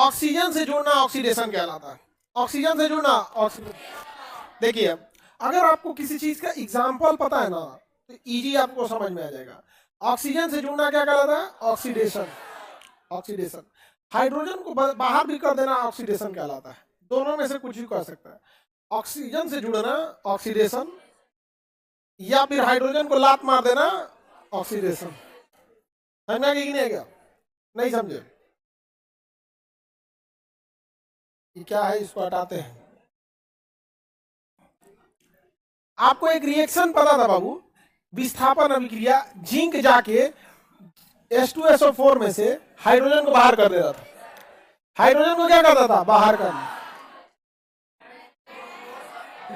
Oxygen से जुड़ना oxidation कहलाता है। ऑक्सीजन से जुड़ना ऑक्सीडेशन। देखिए अगर आपको किसी चीज का एग्जाम्पल पता है ना तो इजी आपको समझ में आ जाएगा। ऑक्सीजन से जुड़ना क्या कहलाता है? ऑक्सीडेशन। ऑक्सीडेशन। हाइड्रोजन को बाहर भी कर देना ऑक्सीडेशन कहलाता है। दोनों में से कुछ भी कर सकता है। ऑक्सीजन से जुड़ना ऑक्सीडेशन, या फिर हाइड्रोजन को लात मार देना ऑक्सीडेशन। समझ में आ गया कि नहीं आ गया? नहीं समझे? ये क्या है, इसको हटाते हैं। आपको एक रिएक्शन पता था बाबू, विस्थापन अभिक्रिया, जिंक जाके H2SO4 में से हाइड्रोजन को बाहर कर देता था। हाइड्रोजन को क्या करता था? बाहर करना।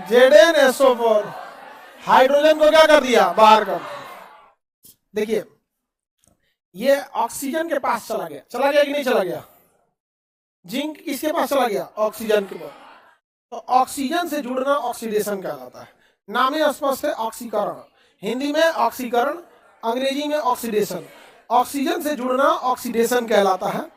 ZnSO4 हाइड्रोजन को क्या कर दिया? बाहर कर। देखिए ये ऑक्सीजन के पास चला गया, चला गया कि नहीं चला गया? जिंक किसके पास चला गया? ऑक्सीजन के पास। तो ऑक्सीजन से जुड़ना ऑक्सीडेशन कहलाता है। नाम ही स्पष्ट है, ऑक्सीकरण। हिंदी में ऑक्सीकरण, अंग्रेजी में ऑक्सीडेशन। ऑक्सीजन से जुड़ना ऑक्सीडेशन कहलाता है।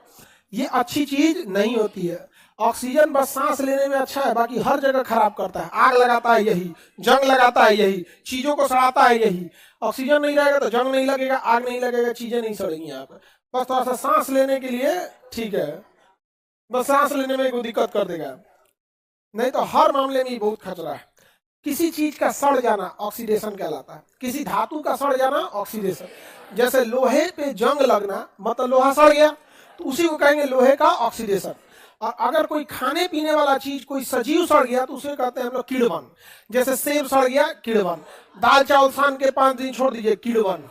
ये अच्छी चीज नहीं होती है। ऑक्सीजन बस सांस लेने में अच्छा है, बाकी हर जगह खराब करता है। आग लगाता है यही, जंग लगाता है यही, चीजों को सड़ाता है यही। ऑक्सीजन नहीं रहेगा तो जंग नहीं लगेगा, आग नहीं लगेगा, चीजें नहीं सड़ेंगी यहाँ पर। बस थोड़ा सा सांस लेने के लिए ठीक है, बस सांस लेने में कोई दिक्कत कर देगा, नहीं तो हर मामले में बहुत खतरा है। किसी चीज का सड़ जाना ऑक्सीडेशन कहलाता है। किसी धातु का सड़ जाना ऑक्सीडेशन। जैसे लोहे पे जंग लगना, मतलब लोहा सड़ गया, तो उसी को कहेंगे लोहे का ऑक्सीडेशन। और अगर कोई खाने पीने वाला चीज, कोई सजीव सड़ गया तो उसे कहते हैं हम लोग कीड़वन। जैसे सेब सड़ गया, कीड़वन। दाल चावल सान के 5 दिन छोड़ दीजिए, कीड़वन।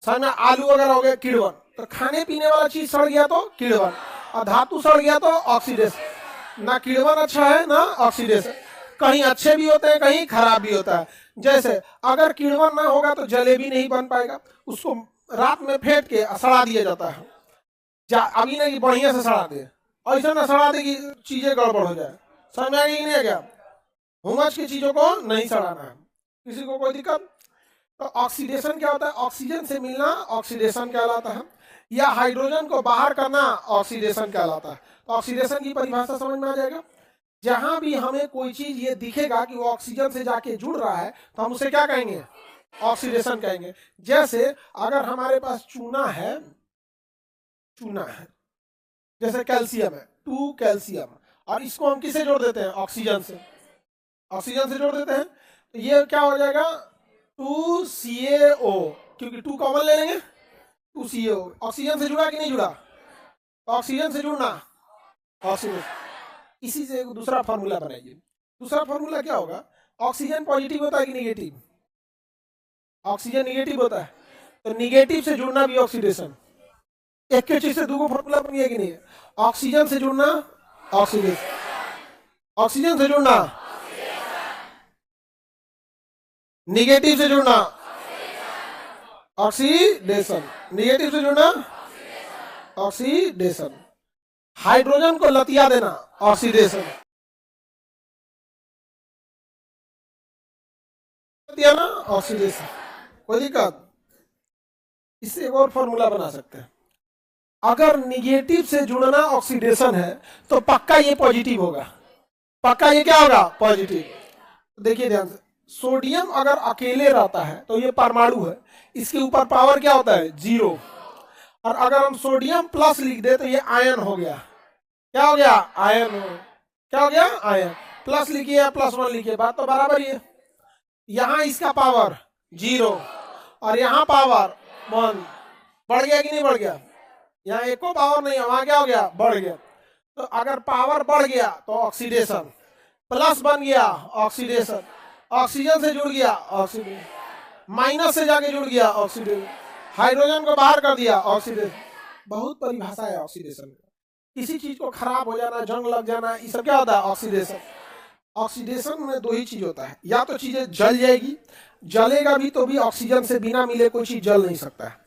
समझ में? आलू वगैरह हो गया, कीड़वन। तो खाने पीने वाला चीज सड़ गया तो कीड़वन, और धातु सड़ गया तो ऑक्सीडेशन। ना कीड़वन अच्छा है ना ऑक्सीडेशन। कहीं अच्छे भी होते हैं, कहीं खराब भी होता है। जैसे अगर कीड़वन ना होगा तो जलेबी नहीं बन पाएगा, उसको रात में फेंट के सड़ा दिया जाता है। अभी नहीं बढ़िया से सड़ा दे, ऐसा ना सड़ा दे कि चीजें गड़बड़ हो जाए। समझ में आ गई नहीं? क्या हुमस की चीजों को नहीं सड़ाना है। किसी को कोई दिक्कत? तो ऑक्सीडेशन क्या होता है? ऑक्सीजन से मिलना ऑक्सीडेशन कहलाता है, या हाइड्रोजन को बाहर करना ऑक्सीडेशन कहलाता है। तो ऑक्सीडेशन की परिभाषा समझ में आ जाएगा। जहां भी हमें कोई चीज ये दिखेगा कि वो ऑक्सीजन से जाके जुड़ रहा है तो हम उसे क्या कहेंगे? ऑक्सीडेशन कहेंगे। जैसे अगर हमारे पास चूना है, चूना है, जैसे कैल्शियम है, 2 कैल्शियम, और इसको हम किसे जोड़ देते हैं? ऑक्सीजन से। ऑक्सीजन से जोड़ देते हैं तो ये क्या हो जाएगा? 2CaO, क्योंकि 2 कॉमन ले लेंगे, 2CaO। ऑक्सीजन से जुड़ा कि नहीं जुड़ा? ऑक्सीजन से जुड़ना ऑक्सीडेशन। इसी से दूसरा फॉर्मूला बनाइए। दूसरा फॉर्मूला क्या होगा? ऑक्सीजन पॉजिटिव होता है कि निगेटिव? ऑक्सीजन निगेटिव होता है, तो निगेटिव से जुड़ना भी ऑक्सीडेशन। एक के चीज से दो फॉर्मूला बन गया कि नहीं? ऑक्सीजन से जुड़ना ऑक्सीडेशन, ऑक्सीजन से जुड़ना, निगेटिव से जुड़ना ऑक्सीडेशन, निगेटिव से जुड़ना ऑक्सीडेशन। हाइड्रोजन को लतिया देना ऑक्सीडेशन, लतिया ना ऑक्सीडेशन। कोई दिक्कत? इससे एक और फॉर्मूला बना सकते हैं। अगर निगेटिव से जुड़ना ऑक्सीडेशन है तो पक्का ये पॉजिटिव होगा। पक्का ये क्या होगा? पॉजिटिव। देखिए ध्यान से, सोडियम अगर अकेले रहता है तो ये परमाणु है, इसके ऊपर पावर क्या होता है? 0। और अगर हम सोडियम प्लस लिख दे तो ये आयन हो गया। क्या हो गया? आयन हो। क्या हो गया? आयन। प्लस लिखिए या +1 लिखिए, बात तो बराबर ही है। यहां इसका पावर 0 और यहां पावर 1। बढ़ गया कि नहीं बढ़ गया? यहाँ एको पावर नहीं है, वहां क्या हो गया? बढ़ गया। तो अगर पावर बढ़ गया तो ऑक्सीडेशन, प्लस बन गया ऑक्सीडेशन, ऑक्सीजन से जुड़ गया ऑक्सीडेशन, माइनस से जाके जुड़ गया ऑक्सीडेशन, हाइड्रोजन को बाहर कर दिया ऑक्सीडेशन। बहुत परिभाषा है ऑक्सीडेशन। किसी चीज को खराब हो जाना, जंग लग जाना, ये सब क्या होता है? ऑक्सीडेशन। ऑक्सीडेशन में 2 ही चीज होता है, या तो चीजें जल जाएगी, जलेगा भी तो भी ऑक्सीजन से बिना मिले कोई चीज जल नहीं सकता है।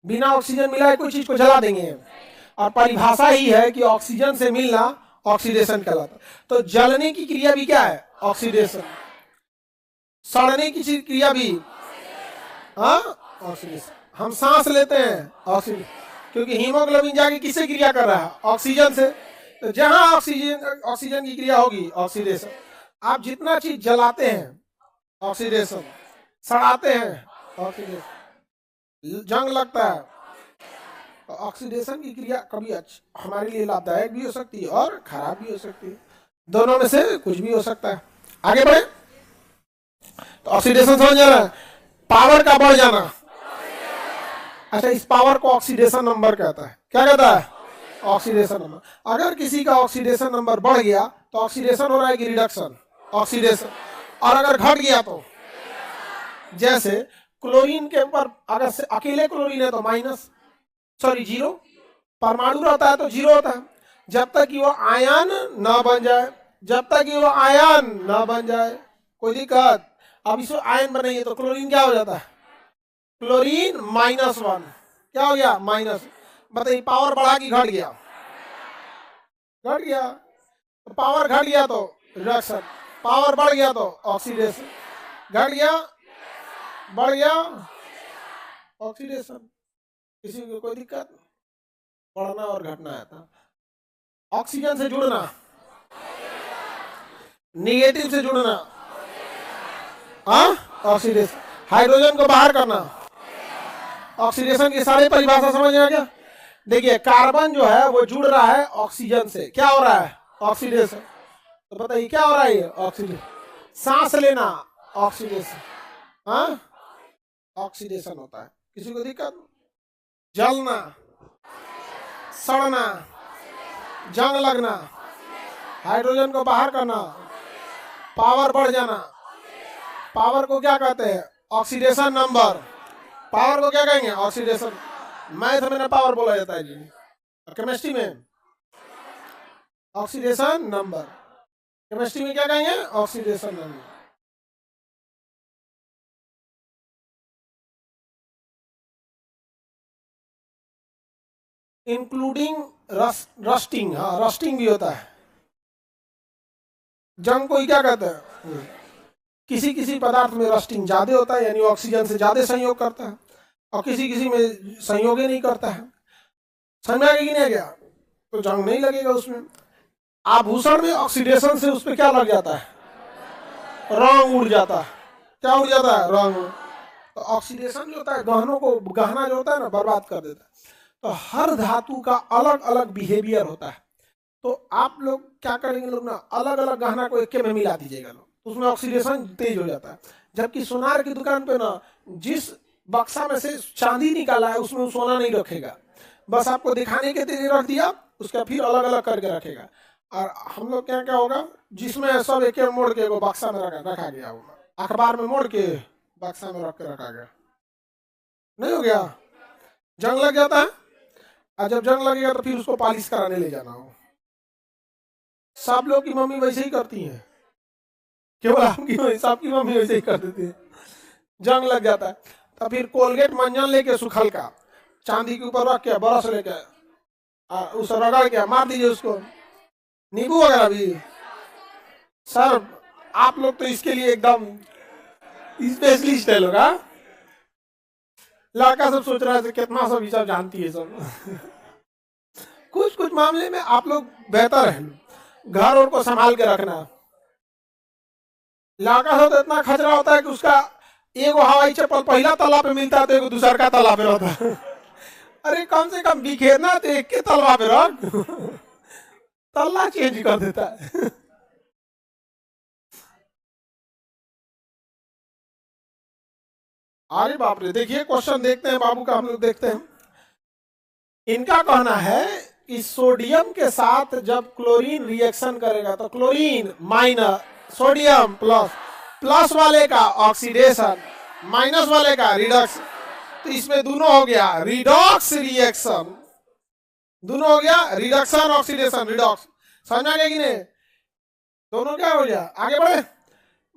बिना ऑक्सीजन मिला है कोई चीज को जला देंगे। और परिभाषा ही है कि ऑक्सीजन से मिलना ऑक्सीडेशन कहलाता है। तो जलने की क्रिया भी क्या है? ऑक्सीडेशन। सड़ने की क्रिया भी ऑक्सीडेशन। हम सांस लेते हैं ऑक्सीडेशन, क्योंकि हीमोग्लोबिन जाके किससे क्रिया कर रहा है? ऑक्सीजन से। तो जहां ऑक्सीजन की क्रिया होगी ऑक्सीडेशन, आप जितना चीज जलाते हैं ऑक्सीडेशन, सड़ाते हैं ऑक्सीडेशन, जंग लगता है, तो ऑक्सीडेशन की क्रिया कभी हमारे लिए लाभदायक भी हो सकती है और खराब भी हो सकती है, दोनों में से कुछ भी हो सकता है। आगे बढ़े, तो ऑक्सीडेशन समझ जाना, पावर का बढ़ जाना। अच्छा, इस पावर को ऑक्सीडेशन नंबर कहता है। क्या कहता है? Oxidation number. अगर किसी का ऑक्सीडेशन नंबर बढ़ गया तो ऑक्सीडेशन हो रहा है कि रिडक्शन? ऑक्सीडेशन। और अगर घट गया तो, जैसे क्लोरीन के ऊपर अगर से अकेले क्लोरीन है तो माइनस, सॉरी जीरो, परमाणु रहता है तो जीरो होता है, जब तक कि वो आयन न बन जाए, जब तक कि वो आयन न बन जाए। कोई दिक्कत? अब इसको आयन बनाइए तो क्लोरीन क्या हो जाता है? क्लोरीन -1, क्या हो गया? माइनस। बताइए पावर बढ़ा कि घट गया? घट गया। तो पावर घट गया तो रिडक्शन, पावर बढ़ गया तो ऑक्सीडेशन, घट गया बढ़ गया ऑक्सीडेशन। किसी को कोई दिक्कत? बढ़ना और घटना है था। ऑक्सीजन से जुड़ना, निगेटिव से जुड़ना, हाँ ऑक्सीडेशन। हाइड्रोजन को बाहर करना, ऑक्सीडेशन की सारी परिभाषा समझ में आ गया? देखिए कार्बन जो है वो जुड़ रहा है ऑक्सीजन से, क्या हो रहा है? ऑक्सीडेशन। तो बताइए क्या हो रहा है? ये ऑक्सीडेशन। सांस लेना ऑक्सीडेशन, हाँ ऑक्सीडेशन होता है। किसी को दिक्कत? जलना, सड़ना, जंग लगना, हाइड्रोजन को बाहर करना, पावर बढ़ जाना। पावर को क्या कहते हैं? Oxidation number. पावर को क्या कहेंगे? ऑक्सीडेशन। मैथ में पावर बोला जाता है जी, और केमिस्ट्री में ऑक्सीडेशन नंबर। केमिस्ट्री में क्या कहेंगे? Oxidation number. इंक्लूडिंग रस्टिंग, हाँ रस्टिंग भी होता है। जंग को क्या कहते हैं? किसी किसी पदार्थ में रस्टिंग ज्यादा होता है, यानी ऑक्सीजन से ज्यादा संयोग करता है, और किसी किसी में संयोग ही नहीं करता है। समझ में आ गया कि नहीं आ गया? तो जंग नहीं लगेगा उसमें। आभूषण में ऑक्सीडेशन से उस पर क्या लग जाता है? रंग उड़ जाता है। क्या उड़ जाता है? रंग। तो ऑक्सीडेशन जो होता है गहनों को, गहना जो होता है ना, बर्बाद कर देता है। तो हर धातु का अलग अलग बिहेवियर होता है। तो आप लोग क्या करेंगे लोग ना, अलग अलग गहना को एक में मिला दीजिएगा लोग, तो उसमें ऑक्सीडेशन तेज हो जाता है। जबकि सोनार की दुकान पे ना, जिस बक्सा में से चांदी निकाला है उसमें वो सोना नहीं रखेगा, बस आपको दिखाने के लिए रख दिया, उसका फिर अलग अलग करके रखेगा। और हम लोग क्या क्या होगा, जिसमें सब एक मोड़ के वो बक्सा में रखा गया, अखबार में मोड़ के बक्सा में रख के रखा गया, नहीं हो गया? जंग लग जाता है, और जब जंग लगेगा तो फिर उसको पॉलिश कराने ले जाना हो। सब लोग की मम्मी वैसे ही करती हैं, केवल आपकी नहीं, सबकी मम्मी वैसे ही कर देती है। जंग लग जाता है तो फिर कोलगेट मंजन लेके सुखल का चांदी के ऊपर रख के ब्रश लेके उस रगड़ के मार दीजिए उसको, नींबू वगैरह भी। सर आप लोग तो इसके लिए एकदम स्पेशलिस्ट है लोग। लड़का सब सोच रहा है कितना सब ये सब जानती है सब। कुछ कुछ मामले में आप लोग बेहतर है, घर और को संभाल के रखना। लड़का सब तो इतना खचरा होता है कि उसका एगो हवाई चप्पल पहला तला पे मिलता है तो एगो दूसर का तला पे रहता है। अरे कम से कम बिखेरना तो एक के तलवा पे रख, तल्ला चेंज कर देता है। अरे बाप रे, देखिए क्वेश्चन देखते हैं बाबू का, हम लोग देखते हैं। इनका कहना है कि सोडियम के साथ जब क्लोरीन रिएक्शन करेगा तो chlorine minus sodium plus, plus वाले का ऑक्सीडेशन, माइनस वाले का रिडक्शन। तो इसमें दोनों हो गया रिडॉक्स रिएक्शन, दोनों हो गया रिडक्शन ऑक्सीडेशन रिडॉक्स। समझ गया कि नहीं? दोनों क्या हो गया? आगे बढ़े,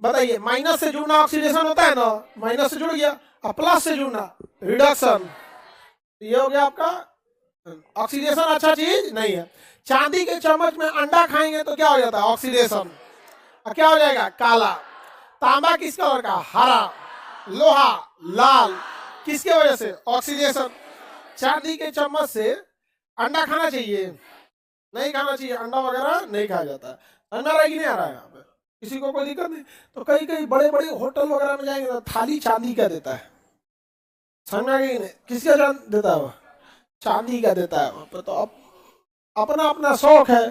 बताइए। माइनस से जुड़ना ऑक्सीडेशन होता है ना, माइनस से जुड़ गया, और प्लस से जुड़ना रिडक्शन। ये हो गया आपका ऑक्सीडेशन। अच्छा चीज नहीं है। चांदी के चम्मच में अंडा खाएंगे तो क्या हो जाता है? ऑक्सीडेशन। और क्या हो जाएगा? काला। तांबा किस कलर का? हरा। लोहा लाल। किसके वजह से? ऑक्सीडेशन। चांदी के चम्मच से अंडा खाना चाहिए? नहीं खाना चाहिए, अंडा वगैरह नहीं खाया जाता है। समझ में आ रहा है कि नहीं आ रहा है? यहाँ पे किसी को कोई दिक्कत नहीं। तो कई कई बड़े बड़े होटल वगैरह में जाएंगे तो थाली चांदी का देता है। समझ में आ गई नहीं? किसका चांद देता है वो? चांदी का देता है वहाँ पे। तो अब अपना अपना शौक है,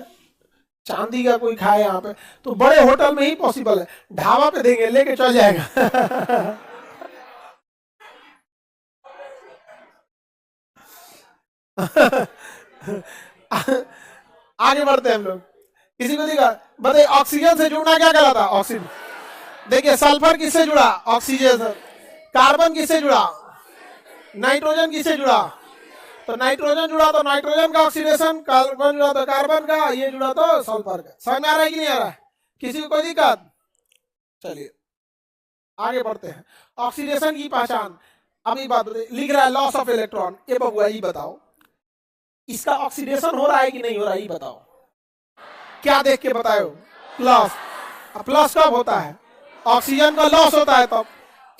चांदी का कोई खाए यहाँ पे, तो बड़े होटल में ही पॉसिबल है। ढाबा पे देंगे, लेके चल जाएगा। आगे बढ़ते हैं हम लोग। किसी को दिखा बताइए, ऑक्सीजन से जुड़ना क्या कहलाता है? ऑक्सीजन। देखिए सल्फर किससे जुड़ा? ऑक्सीजन से। कार्बन किससे जुड़ा? नाइट्रोजन किससे जुड़ा? तो नाइट्रोजन जुड़ा तो नाइट्रोजन का ऑक्सीडेशन, कार्बन जुड़ा तो कार्बन का, ये जुड़ा तो सल्फर का। समझ में आ रहा है कि नहीं आ रहा है? किसी को कोई दिक्कत? चलिए आगे बढ़ते हैं। ऑक्सीडेशन की पहचान अभी बात लिख रहा है, लॉस ऑफ इलेक्ट्रॉन। ये बबुआ ये बताओ, इसका ऑक्सीडेशन हो रहा है कि नहीं हो रहा है? ये बताओ, क्या देख के बताओ? प्लस। प्लस कब होता है? ऑक्सीजन का लॉस होता है तब।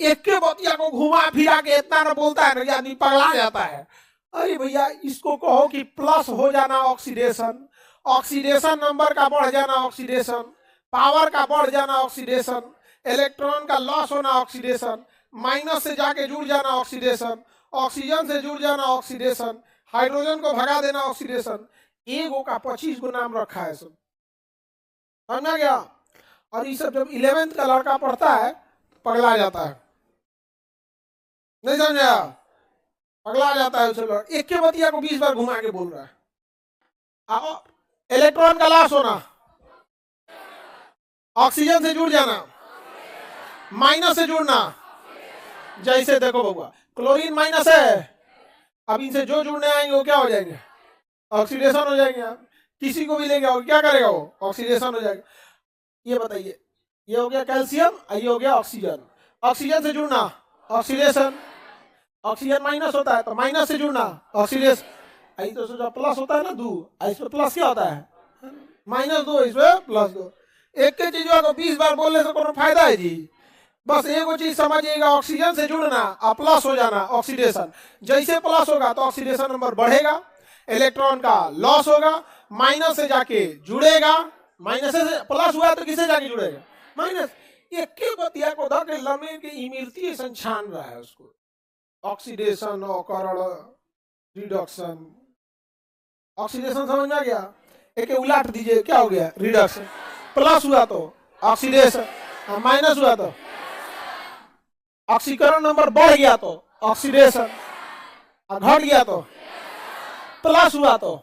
एक के बतिया को घुमा फिरा के इतना ना बोलता है ना, आदमी पगला जाता है। अरे भैया इसको कहो कि प्लस हो जाना ऑक्सीडेशन, ऑक्सीडेशन नंबर का बढ़ जाना ऑक्सीडेशन, पावर का बढ़ जाना ऑक्सीडेशन, इलेक्ट्रॉन का लॉस होना ऑक्सीडेशन, माइनस से जाके जुड़ जाना ऑक्सीडेशन, ऑक्सीजन से जुड़ जाना ऑक्सीडेशन, हाइड्रोजन को भगा देना ऑक्सीडेशन। एगो का 25 गो नाम रखा है सब। समझा गया? और ये सब जब 11th का लड़का पढ़ता है पगला जाता है। नहीं समझा? पगला जाता है उसे। एक के बतिया को 20 बार घुमा के बोल रहा है। इलेक्ट्रॉन का लॉस होना, ऑक्सीजन से जुड़ जाना, माइनस से जुड़ना। जैसे देखो बबुआ, क्लोरीन माइनस है, अब इनसे जो जुड़ने आएंगे वो क्या हो जाएंगे? ऑक्सीडेशन हो जाएंगे। आप किसी को भी लेंगे और क्या करेगा वो? ऑक्सीडेशन हो जाएगा। ये बताइए, ये हो गया कैल्शियम, ये हो गया ऑक्सीजन। ऑक्सीजन से जुड़ना ऑक्सीडेशन, ऑक्सीजन माइनस होता है तो माइनस से जुड़ना ऑक्सीडेशन। आई तो सोचा प्लस होता है ना 2, इसमें प्लस क्या होता है? -2, इसमें +2। एक के चीज को 20 बार बोलने से कोनो फायदा है जी? बस एक चीज समझिएगा, ऑक्सीजन से जुड़ना और प्लस हो जाना ऑक्सीडेशन। जैसे प्लस होगा तो ऑक्सीडेशन नंबर बढ़ेगा, इलेक्ट्रॉन का लॉस होगा, माइनस से जाके जुड़ेगा, माइनस से प्लस हुआ तो किसे जाके जुड़ेगा? माइनस। एक के बतिया को धके लमे के इमर्ती छान रहा है उसको। ऑक्सीडेशन और रिडक्शन। ऑक्सीडेशन समझ में आ गया? एक उलट दीजिए, क्या हो गया? रिडक्शन। प्लस हुआ तो ऑक्सीडेशन, माइनस हुआ तो ऑक्सीकरण नंबर बढ़ गया तो ऑक्सीडेशन, और घट गया तो प्लस हुआ तो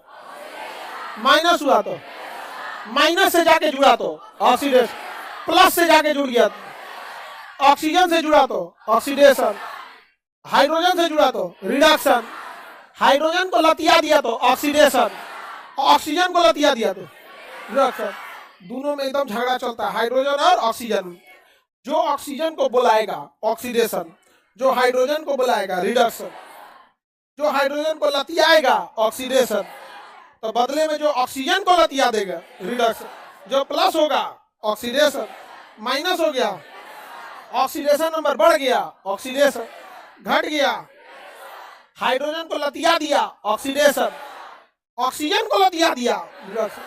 माइनस हुआ तो माइनस से जाके जुड़ा तो ऑक्सीडेशन, प्लस से जाके जुड़ गया तो ऑक्सीजन से जुड़ा तो ऑक्सीडेशन, हाइड्रोजन से जुड़ा तो रिडक्शन, हाइड्रोजन को लतिया दिया तो ऑक्सीडेशन, ऑक्सीजन को लतिया दिया तो रिडक्शन। दोनों में एकदम झगड़ा चलता है, हाइड्रोजन और ऑक्सीजन। जो ऑक्सीजन को बुलाएगा ऑक्सीडेशन, जो हाइड्रोजन को बुलाएगा रिडक्शन, जो हाइड्रोजन को लतियाएगा ऑक्सीडेशन, तो बदले में जो ऑक्सीजन को लतिया देगा रिडक्शन। जो प्लस होगा ऑक्सीडेशन, माइनस हो गया ऑक्सीडेशन नंबर बढ़ गया, ऑक्सीडेशन घट गया, हाइड्रोजन को लतिया दिया ऑक्सीडेशन, ऑक्सीजन को लतिया दिया रिडक्शन,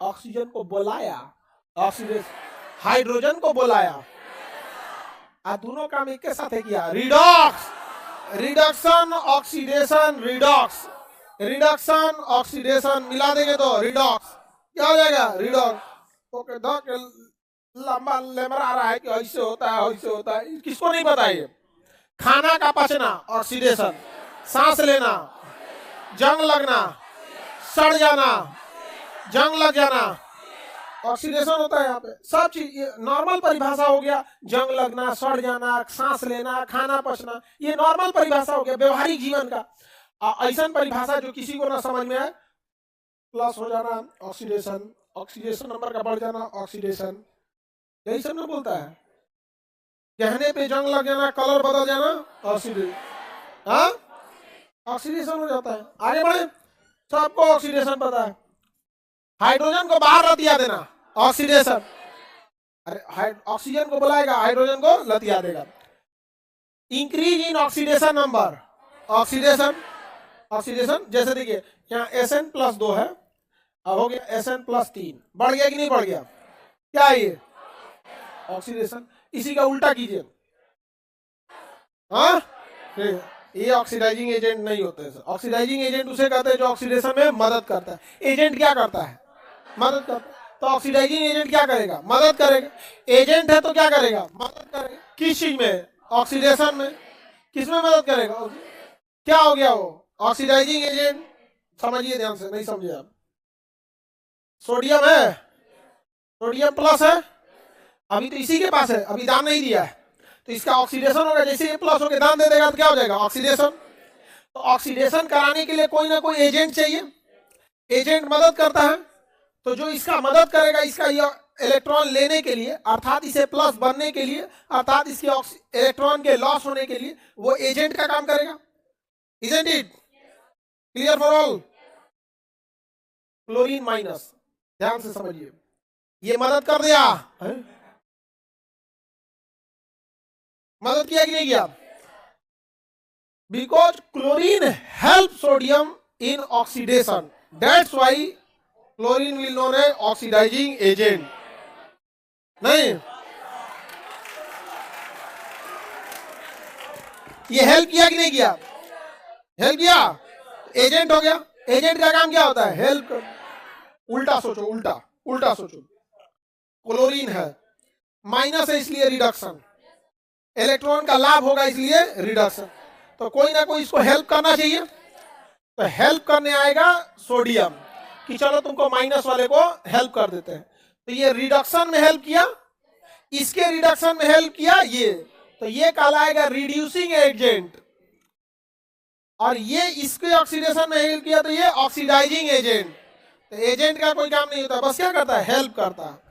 ऑक्सीजन को बुलाया ऑक्सीडेशन, हाइड्रोजन को बुलाया, दोनों काम एक के साथ है किया, redox. Reduction oxidation redox, reduction oxidation मिला देंगे तो रिडॉक्स। क्या हो जाएगा? रिडॉक्स। ओके, लंबा लेमर आ रहा है कि ऐसे होता है ऐसे होता है, किसको नहीं पता ये? खाना का पचना ऑक्सीडेशन, सांस लेना, जंग लगना, सड़ जाना, जंग लग जाना, ऑक्सीडेशन होता है यहाँ पे। सब चीज ये नॉर्मल परिभाषा हो गया, जंग लगना, सड़ जाना, सांस लेना, खाना पचना, ये नॉर्मल परिभाषा हो गया व्यवहारिक जीवन का। ऐसा परिभाषा जो किसी को ना समझ में आए, प्लस हो जाना ऑक्सीडेशन, ऑक्सीडेशन नंबर का बढ़ जाना ऑक्सीडेशन, यही सब ना बोलता है। कहने पे जंग लग जाना, कलर बदल जाना ऑक्सीडेशन, हाँ ऑक्सीडेशन हो जाता है। आगे बढ़े, सबको ऑक्सीडेशन पता है। हाइड्रोजन को बाहर लतिया देना ऑक्सीडेशन, अरे ऑक्सीजन को बुलाएगा, हाइड्रोजन को लतिया देगा। Increase in oxidation number, oxidation, oxidation. जैसे देखिए यहाँ Sn+2 है, अब हो गया Sn+3, बढ़ गया कि नहीं बढ़ गया? क्या है ये? ऑक्सीडेशन। इसी का उल्टा कीजिए। हाँ, ये ऑक्सीडाइजिंग एजेंट नहीं होते हैं। ऑक्सीडाइजिंग एजेंट उसे कहते हैं जो ऑक्सीडेशन में मदद करता है। एजेंट क्या करता है? मदद करता है। तो ऑक्सीडाइजिंग एजेंट क्या करेगा? मदद करेगा। एजेंट है तो क्या करेगा? मदद करेगा। किस चीज में? ऑक्सीडेशन में। किस में मदद करेगा? क्या हो गया वो? Oxidising agent. समझिए ध्यान से, नहीं समझे आप? सोडियम है, सोडियम प्लस है, अभी तो इसी के पास है, अभी दान नहीं दिया है, तो इसका ऑक्सीडेशन होगा। जैसे ये प्लस होकर दान दे देगा तो क्या हो जाएगा? ऑक्सीडेशन। तो ऑक्सीडेशन कराने के लिए कोई ना कोई एजेंट चाहिए। एजेंट मदद करता है, तो जो इसका मदद करेगा इसका ये इलेक्ट्रॉन लेने के लिए, अर्थात इसे प्लस बनने के लिए, अर्थात इसके इलेक्ट्रॉन के लॉस होने के लिए, वो एजेंट का काम करेगा। Isn't it clear for all? Chlorine minus, ध्यान से समझिए, ये मदद कर दिया है? मदद किया कि नहीं किया? Because chlorine help sodium in oxidation, that's why chlorine will known as oxidising agent. नहीं, ये हेल्प किया कि नहीं किया? हेल्प किया, एजेंट हो गया। एजेंट का काम क्या होता है? हेल्प कर। उल्टा सोचो, उल्टा उल्टा सोचो। क्लोरीन है, माइनस है इसलिए रिडक्शन, इलेक्ट्रॉन का लाभ होगा इसलिए रिडक्शन, तो कोई ना कोई इसको हेल्प करना चाहिए। तो हेल्प करने आएगा सोडियम कि चलो तुमको माइनस वाले को हेल्प कर देते हैं। तो ये रिडक्शन में हेल्प किया, इसके रिडक्शन में हेल्प किया ये, तो ये कहलाएगा रिड्यूसिंग एजेंट। और ये इसके ऑक्सीडेशन में हेल्प किया तो ये ऑक्सीडाइजिंग एजेंट। तो एजेंट का कोई काम नहीं होता, बस क्या करता है? हेल्प करता है।